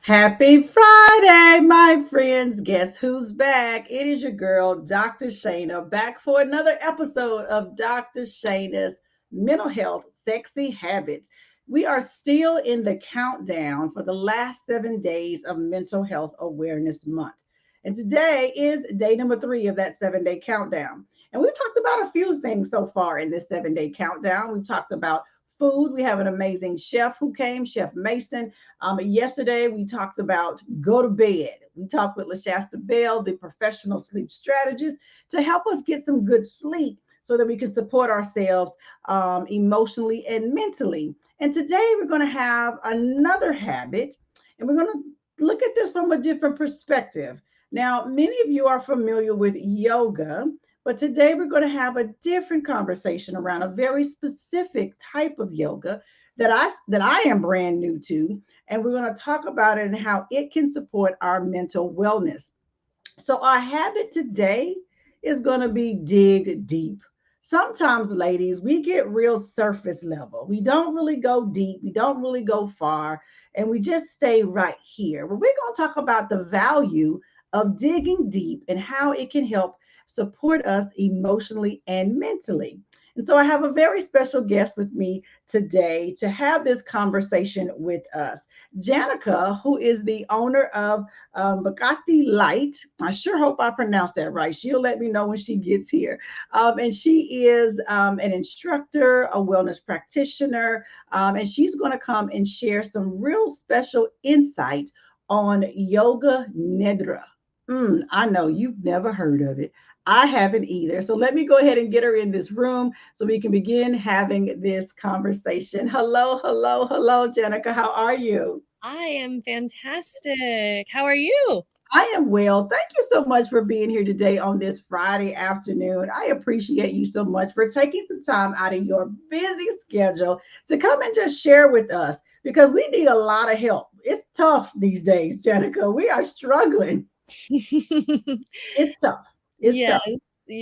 Happy Friday, my friends. Guess who's back? It is your girl, Dr. Shana, back for another episode of Dr. Shana's Mental Health Sexy Habits. We are still in the countdown for the last 7 days of Mental Health Awareness Month. And today is day number 3 of that 7 day countdown. And we've talked about a few things so far in this 7 day countdown. We talked about food. We have an amazing chef who came, Chef Mason. Yesterday, we talked about go to bed. We talked with LaShasta Bell, the professional sleep strategist, to help us get some good sleep so that we can support ourselves emotionally and mentally. And today, we're going to have another habit, and we're going to look at this from a different perspective. Now, many of you are familiar with yoga, but today we're going to have a different conversation around a very specific type of yoga that I am brand new to, and we're going to talk about it and how it can support our mental wellness. So, our habit today is going to be dig deep. Sometimes, ladies, we get real surface level. We don't really go deep, we don't really go far, and we just stay right here. But we're going to talk about the value of digging deep and how it can help support us emotionally and mentally. And so I have a very special guest with me today to have this conversation with us. Janica, who is the owner of Bhakti Light. I sure hope I pronounced that right. She'll let me know when she gets here. And she is an instructor, a wellness practitioner, and she's going to come and share some real special insight on yoga nidra. I know you've never heard of it. I haven't either. So let me go ahead and get her in this room so we can begin having this conversation. Hello, hello, hello, Janica. How are you? I am fantastic. How are you? I am well. Thank you so much for being here today on this Friday afternoon. I appreciate you so much for taking some time out of your busy schedule to come and just share with us because we need a lot of help. It's tough these days, Janica. We are struggling. It's tough. It's Yes, tough.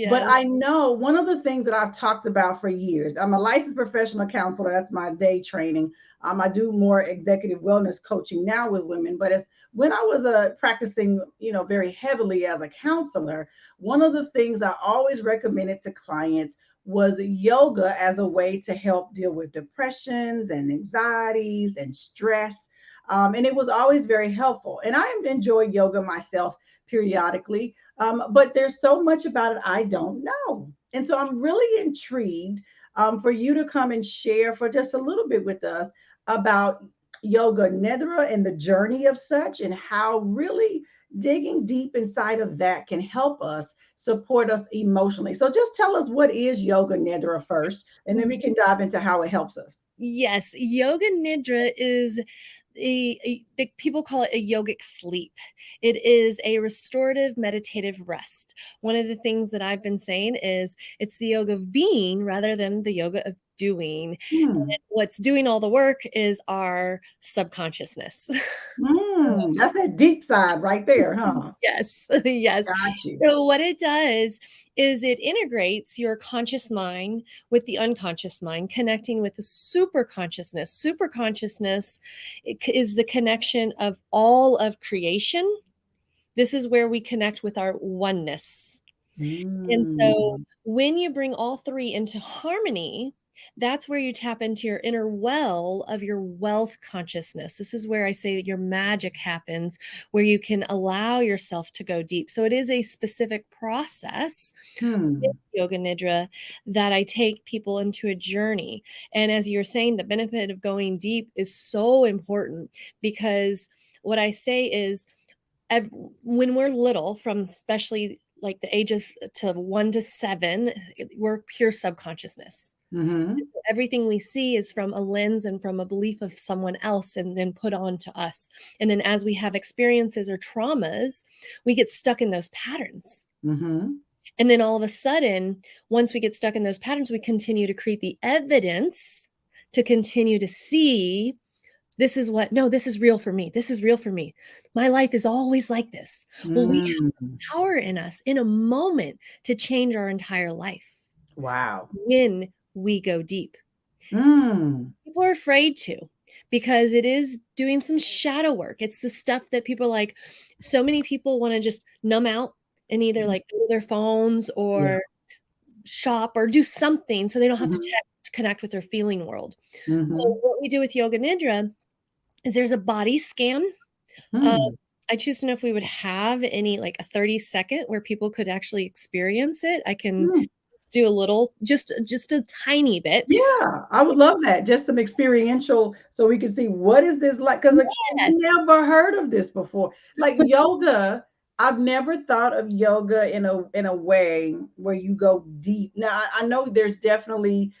But yes. I know one of the things that I've talked about for years, I'm a licensed professional counselor. That's my day training. I do more executive wellness coaching now with women, but it's when I was practicing, very heavily as a counselor, one of the things I always recommended to clients was yoga as a way to help deal with depressions and anxieties and stress. And it was always very helpful. And I enjoy yoga myself periodically, but there's so much about it I don't know. And so I'm really intrigued for you to come and share for just a little bit with us about yoga nidra and the journey of such, and how really digging deep inside of that can help us support us emotionally. So just tell us, what is yoga nidra first, and then we can dive into how it helps us. Yes, yoga nidra is people call it a yogic sleep. It is a restorative meditative rest. One of the things that I've been saying is it's the yoga of being rather than the yoga of doing. Hmm. And what's doing all the work is our subconsciousness. That's that deep side right there, huh? Yes, yes. Got you. So what it does is it integrates your conscious mind with the unconscious mind, connecting with the super consciousness. Super consciousness is the connection of all of creation. This is where we connect with our oneness. And so Mm. when you bring all three into harmony, that's where you tap into your inner well of your wealth consciousness. This is where I say that your magic happens, where you can allow yourself to go deep. So it is a specific process with Hmm. yoga nidra that I take people into a journey. And as you're saying, the benefit of going deep is so important because what I say is when we're little, from especially like the ages to 1 to 7, we're pure subconsciousness. Mm-hmm. Everything we see is from a lens and from a belief of someone else and then put on to us. And then as we have experiences or traumas, we get stuck in those patterns. Mm-hmm. And then all of a sudden, once we get stuck in those patterns, we continue to create the evidence to continue to see this is what, no, this is real for me. This is real for me. My life is always like this. Well, we have Mm. power in us in a moment to change our entire life Wow. when we go deep. Mm. People are afraid to. because it is doing some shadow work. It's the stuff that people like. So many people want to just numb out and either like go to their phones Yeah. or shop or do something so they don't have to Mhm. connect with their feeling world. So Mhm. what we do with Yoga Nidra is there's a body scan. Um, Hmm. I choose to know if we would have any like a 30-second where people could actually experience it. I can Hmm. do a little, just a tiny bit. Yeah, I would love that. Just some experiential so we can see what is this like, because I've Yes. never heard of this before. Like yoga, I've never thought of yoga in a way where you go deep. Now I know there's definitely,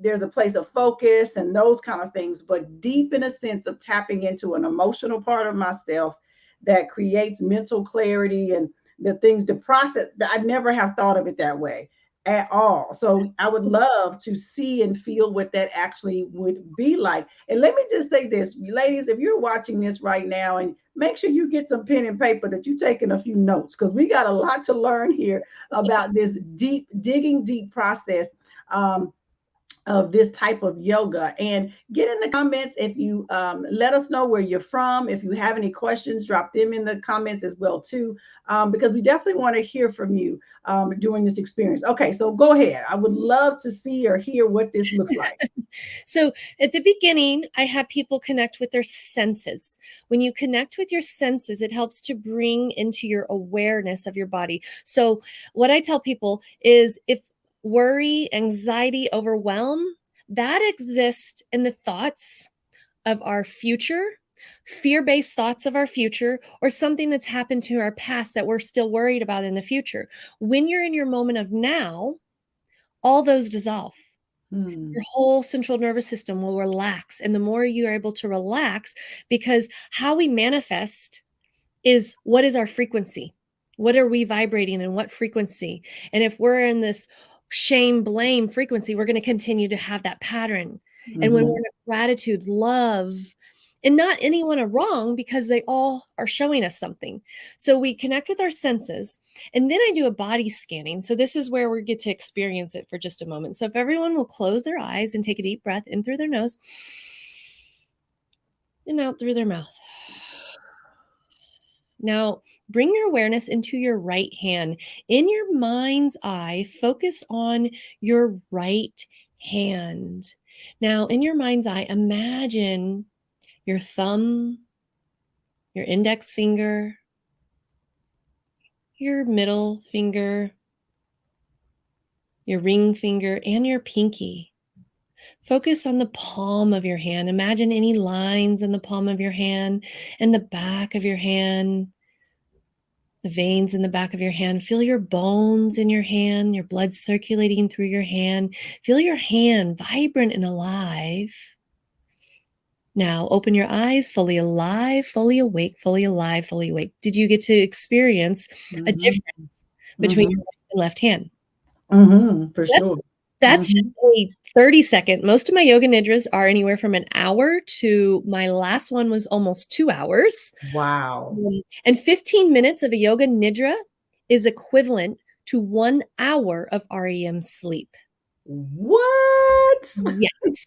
there's a place of focus and those kind of things, but deep in a sense of tapping into an emotional part of myself that creates mental clarity and the things to process that I never have thought of it that way at all. So I would love to see and feel what that actually would be like. And let me just say this, ladies, if you're watching this right now, and make sure you get some pen and paper that you're taking a few notes, because we got a lot to learn here about this deep, digging deep process. Of this type of yoga, and get in the comments if you let us know where you're from. If you have any questions, drop them in the comments as well too, because we definitely want to hear from you during this experience. Okay, so go ahead. I would love to see or hear what this looks like. So at the beginning, I have people connect with their senses. When you connect with your senses, it helps to bring into your awareness of your body. So what I tell people is if worry, anxiety, overwhelm, that exists in the thoughts of our future, fear based thoughts of our future, or something that's happened to our past that we're still worried about in the future. When you're in your moment of now, all those dissolve. Hmm. Your whole central nervous system will relax. And the more you are able to relax, because how we manifest is what is our frequency? What are we vibrating and what frequency? And if we're in this shame, blame frequency, we're going to continue to have that pattern. And when we're Hmm. in gratitude, love, and not anyone are wrong because they all are showing us something. So we connect with our senses. And then I do a body scanning. So this is where we get to experience it for just a moment. So if everyone will close their eyes and take a deep breath in through their nose and out through their mouth. Now, bring your awareness into your right hand. In your mind's eye, focus on your right hand. Now, in your mind's eye, imagine your thumb, your index finger, your middle finger, your ring finger, and your pinky. Focus on the palm of your hand. Imagine any lines in the palm of your hand and the back of your hand, the veins in the back of your hand. Feel your bones in your hand, your blood circulating through your hand. Feel your hand vibrant and alive. Now open your eyes, fully alive, fully awake, fully alive, fully awake. Did you get to experience a Hmm. difference between Hmm. your right and left hand? Hmm. For That's sure. that's just Hmm. a 30-second. Most of my yoga nidras are anywhere from an hour to my last one was almost 2 hours. Wow. And 15 minutes of a yoga nidra is equivalent to 1 hour of REM sleep. What? Yes.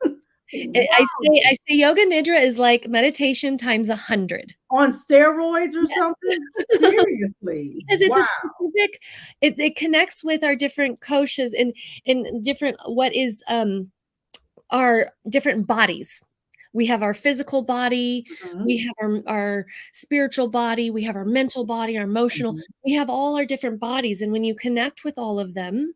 Wow. I say yoga nidra is like meditation times 100. On steroids or Yes. something? Seriously. Because it's a Wow. specific it connects with our different koshas and different what is our different bodies. We have our physical body, we Mhm. have our spiritual body, we have our mental body, our emotional. Mhm. We have all our different bodies, and when you connect with all of them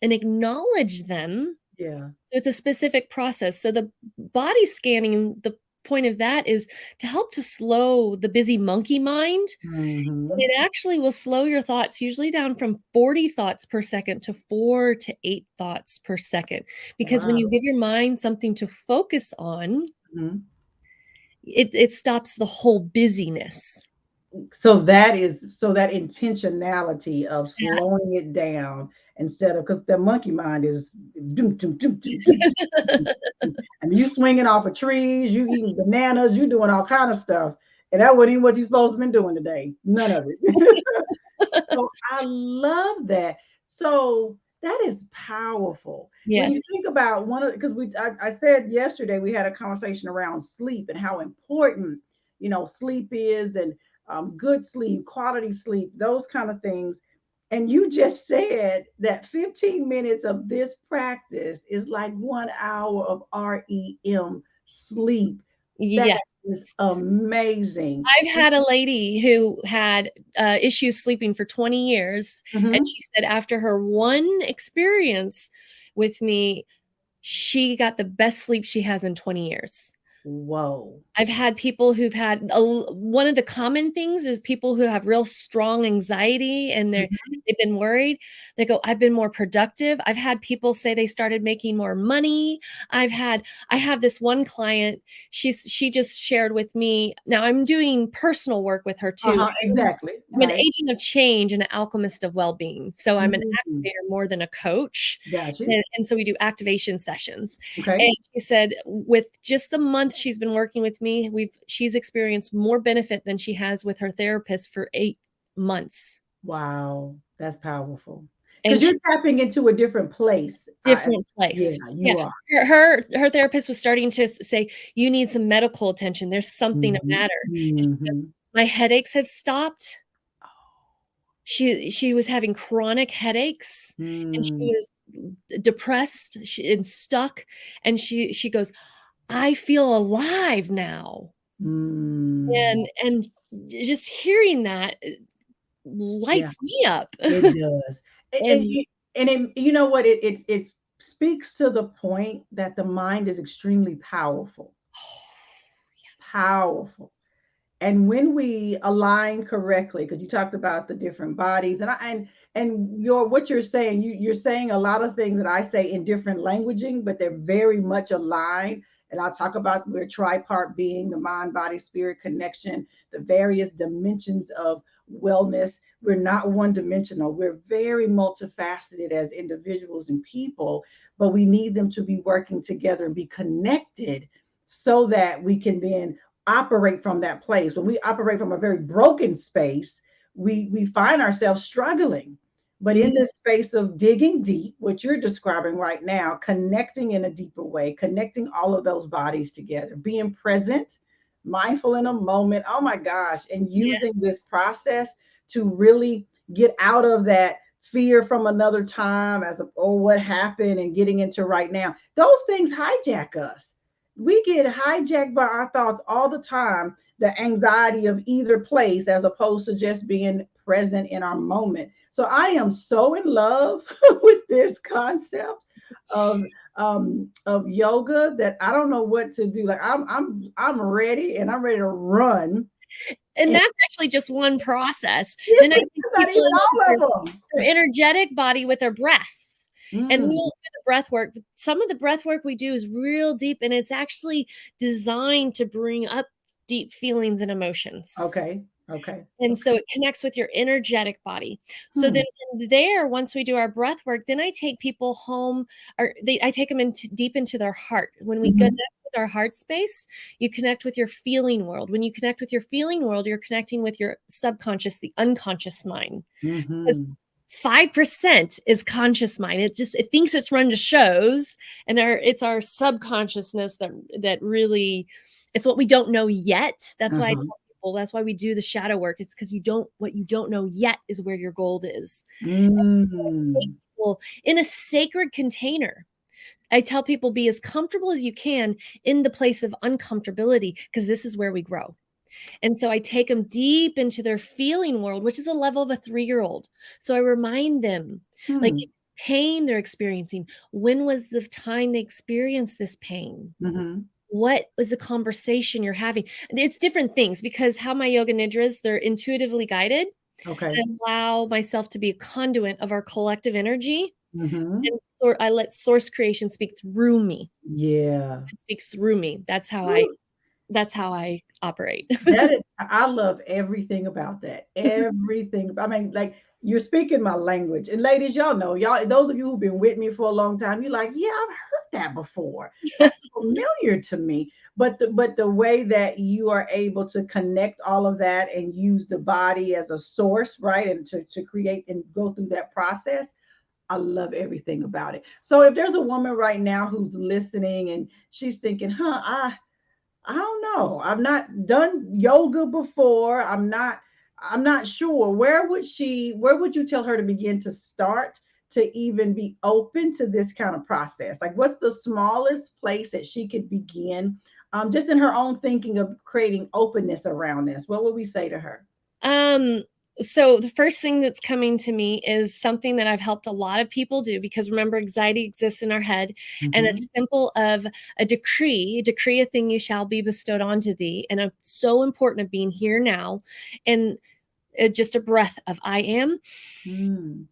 and acknowledge them, Yeah. so it's a specific process. So the body scanning, the point of that is to help to slow the busy monkey mind. And Mhm. it actually will slow your thoughts usually down from 40 thoughts per second to 4 to 8 thoughts per second. Because when Wow. you give your mind something to focus on, Mhm. it stops the whole busyness. So that intentionality of Yeah. slowing it down instead of, because the monkey mind is doom, doom, doom, doom, doom, doom, doom. I mean, you swinging off of trees, you eating bananas, you doing all kind of stuff, and that wasn't even what you're supposed to been doing today. None of it. So I love that. So That is powerful. When Yes. you think about one of, because I said yesterday we had a conversation around sleep and how important, sleep is, and good sleep, quality sleep, those kind of things. And you just said that 15 minutes of this practice is like 1 hour of REM sleep. That Yes. is amazing. I've had a lady who had issues sleeping for 20 years, and Mhm. she said after her one experience with me, she got the best sleep she has in 20 years. Whoa. I've had people who've had one of the common things is people who have real strong anxiety and Mhm. they've been worried. They go, I've been more productive. I've had people say they started making more money. I have this one client, she just shared with me. Now I'm doing personal work with her too. Uh-huh. Exactly. I'm an Right. agent of change and an alchemist of well-being. So I'm an Mhm. activator more than a coach. Got you. And so we do activation sessions. Okay. And she said with just the month she's been working with me, she's experienced more benefit than she has with her therapist for 8 months. Wow. That's powerful. Because And you're she's tapping into a different place. different Yeah, place. Yeah. you are. Her therapist was starting to say, you need some medical attention. There's something the Mhm. matter. And she goes, Mhm. my headaches have stopped. She was having chronic headaches, and she Mm. was depressed, and stuck, and she goes, "I feel alive now." Mm. And just hearing that, Yeah, lights me up. it does. And You know what? It speaks to the point that the mind is extremely powerful. yes. Powerful. And when we align correctly, because you talked about the different bodies, and your what you're saying, you're saying a lot of things that I say in different languaging, but they're very much aligned. And I'll talk about where tripart being the mind, body, spirit connection, the various dimensions of wellness. We're not one dimensional. We're very multifaceted as individuals and people, but we need them to be working together and be connected so that we can then operate from that place. When we operate from a very broken space, we find ourselves struggling. But in Mhm, this space of digging deep, what you're describing right now, connecting in a deeper way, connecting all of those bodies together, being present, mindful in a moment. Oh my gosh. And yeah, using this process to really get out of that fear from another time as a, oh, what happened, and getting into right now. Those things hijack us. We get hijacked by our thoughts all the time, the anxiety of either place as opposed to just being present in our moment. So I am so in love with this concept of yoga that I don't know what to do. Like I'm ready, and I'm ready to run. and And that's actually just one process. this Then I is take not people even into all of them. their energetic body with their breath. And Mm, we'll do the breath work. Some of the breath work we do is real deep, and it's actually designed to bring up deep feelings and emotions. okay. Okay. And Okay. so it connects with your energetic body. So then Hmm. from there, once we do our breath work, then I take people home, or I take them into deep into their heart. When we connect Hmm. with our heart space, you connect with your feeling world. When you connect with your feeling world, you're connecting with your subconscious, the unconscious mind. Because Hmm. 5% is conscious mind. It thinks it's run to shows, and it's our subconsciousness that really, it's what we don't know yet. That's why I Uh-huh. tell people that's why we do the shadow work. It's because you don't what you don't know yet is where your gold is. Take Mm. people in a sacred container. I tell people be as comfortable as you can in the place of uncomfortability because this is where we grow. And so I take them deep into their feeling world, which is a level of a 3-year-old. So I remind them, like, Hmm. if pain they're experiencing, when was the time they experienced this pain? Hmm. What was the conversation you're having? It's different things because how my yoga nidras, they're intuitively guided. Okay. I allow myself to be a conduit of our collective energy, Hmm. and I let source creation speak through me. Yeah. It speaks through me. That's how I operate. That is, I love everything about that. Everything. I mean, like you're speaking my language. And ladies, y'all know, y'all, those of you who've been with me for a long time, you're like, yeah, I've heard that before. That's familiar to me. But the way that you are able to connect all of that and use the body as a source, right? And to create and go through that process. I love everything about it. So if there's a woman right now who's listening and she's thinking, huh, I don't know. I've not done yoga before. I'm not sure. Where would you tell her to begin to start to even be open to this kind of process? Like what's the smallest place that she could begin? Just in her own thinking of creating openness around this. What would we say to her? Um, so the first thing that's coming to me is something that I've helped a lot of people do, because remember, anxiety exists in our head, and a Hmm. simple of a decree a thing you shall be bestowed onto thee, and it's so important of being here now, and just a breath of I am Mm.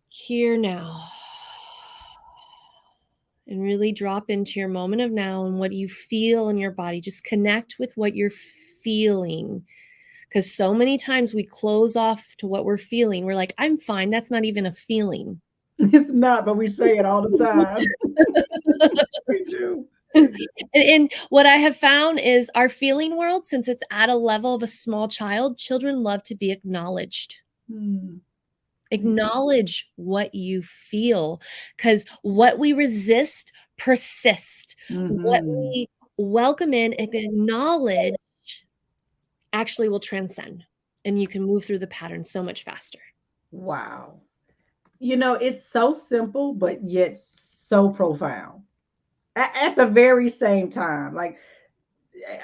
here now. And really drop into your moment of now and what you feel in your body. Just connect with what you're feeling. Because so many times we close off to what we're feeling. We're like, I'm fine. That's not even a feeling. It's not, but we say it all the time. We do. We do. And what I have found is our feeling world, since it's at a level of a small child, children love to be acknowledged. Hmm. Acknowledge what you feel, because what we resist persists. What Mm-hmm. we welcome in and acknowledge actually will transcend, and you can move through the pattern so much faster. Wow. It's so simple, but yet so profound at the very same time. Like,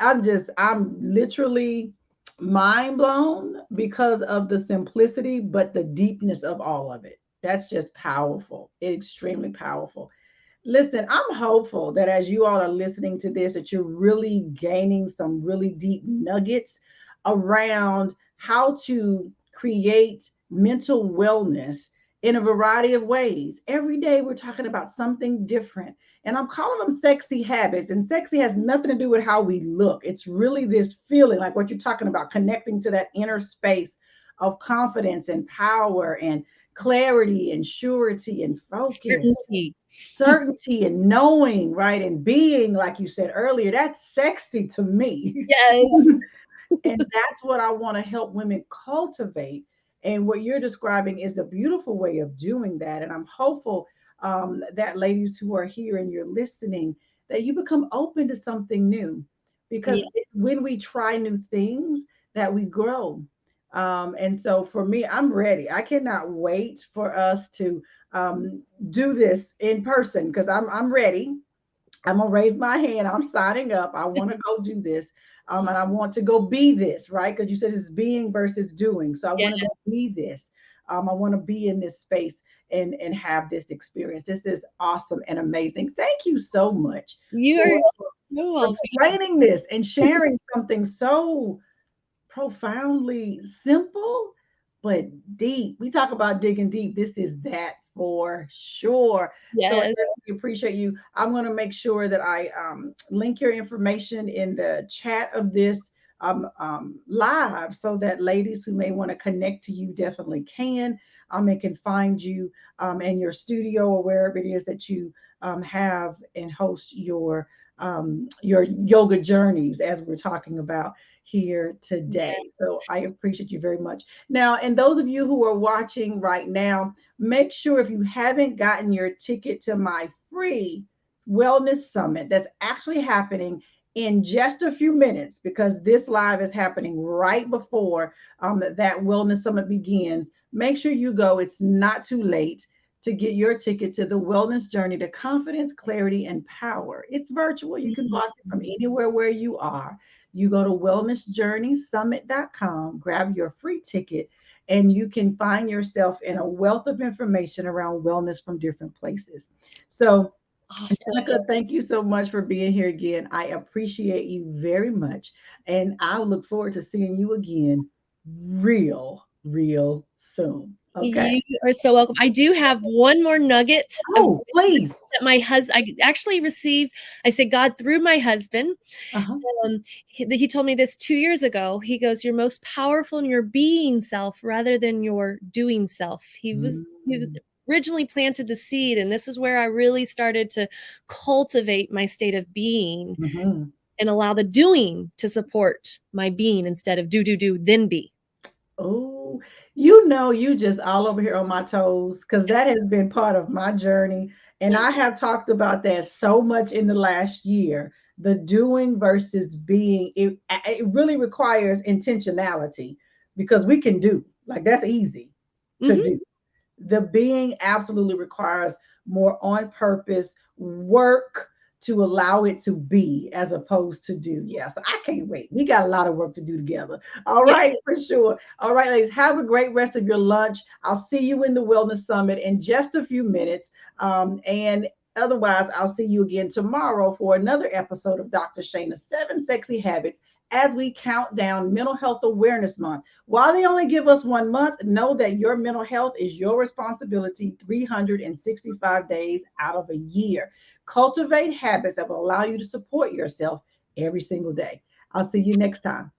I'm literally mind blown because of the simplicity, but the deepness of all of it. That's just powerful, extremely powerful. Listen, I'm hopeful that as you all are listening to this, that you're really gaining some really deep nuggets around how to create mental wellness in a variety of ways. Every day we're talking about something different. And I'm calling them sexy habits. And sexy has nothing to do with how we look. It's really this feeling like what you're talking about, connecting to that inner space of confidence and power and clarity and surety and focus, Certainty. certainty and knowing, right? And being, like you said earlier, that's sexy to me. Yes. And that's what I want to help women cultivate. And what you're describing is a beautiful way of doing that. And I'm hopeful that ladies who are here and you're listening, that you become open to something new, because Yeah. it's when we try new things that we grow. And so for me, I'm ready. I cannot wait for us to do this in person because I'm ready. I'm gonna raise my hand. I'm signing up. I want to go do this. And I want to go be this, right? Because you said it's being versus doing. So I Yeah. want to go be this. I want to be in this space and have this experience. This is awesome and amazing. Thank you so much You for are so welcome. explaining this and sharing something so profoundly simple, but deep. We talk about digging deep. This is that for sure. So I Yes. definitely appreciate you. I'm going to make sure that I link your information in the chat of this live so that ladies who may want to connect to you definitely can. And can find you in your studio or wherever it is that you have and host your yoga journeys, as we're talking about here Yeah. today. So I appreciate you very much. Now, and those of you who are watching right now, make sure if you haven't gotten your ticket to my free wellness summit that's actually happening in just a few minutes, because this live is happening right before that wellness summit begins. Make sure you go. It's not too late to get your ticket to the wellness journey to confidence, clarity, and power. It's virtual. You can watch it from Mhm. anywhere where you are. You go to wellnessjourneysummit.com, grab your free ticket, and you can find yourself in a wealth of information around wellness from different places. So, Awesome. Danica, thank you so much for being here again. I appreciate you very much. And I look forward to seeing you again real soon. Okay. You are so welcome. I do have one more nugget of Oh, please. that my husband I actually received. I said, God, through my husband. Uh-huh. He told me this 2 years ago. He goes, "You're most powerful in your being self rather than your doing self." He was Mm. originally planted the seed, and this is where I really started to cultivate my state of being Mhm. and allow the doing to support my being instead of do, then be. Oh, You know, you just all over here on my toes because that has been part of my journey. And I have talked about that so much in the last year. The doing versus being, it really requires intentionality because we can do, like, that's easy to Hmm. do. The being absolutely requires more on purpose work to allow it to be as opposed to do. Yes, I can't wait. We got a lot of work to do together. All Yeah. right, for sure. All right, ladies, have a great rest of your lunch. I'll see you in the Wellness Summit in just a few minutes. And otherwise, I'll see you again tomorrow for another episode of Dr. Shana's 7 Sexy Habits as we count down Mental Health Awareness Month. While they only give us 1 month, know that your mental health is your responsibility 365 days out of a year. Cultivate habits that will allow you to support yourself every single day. I'll see you next time.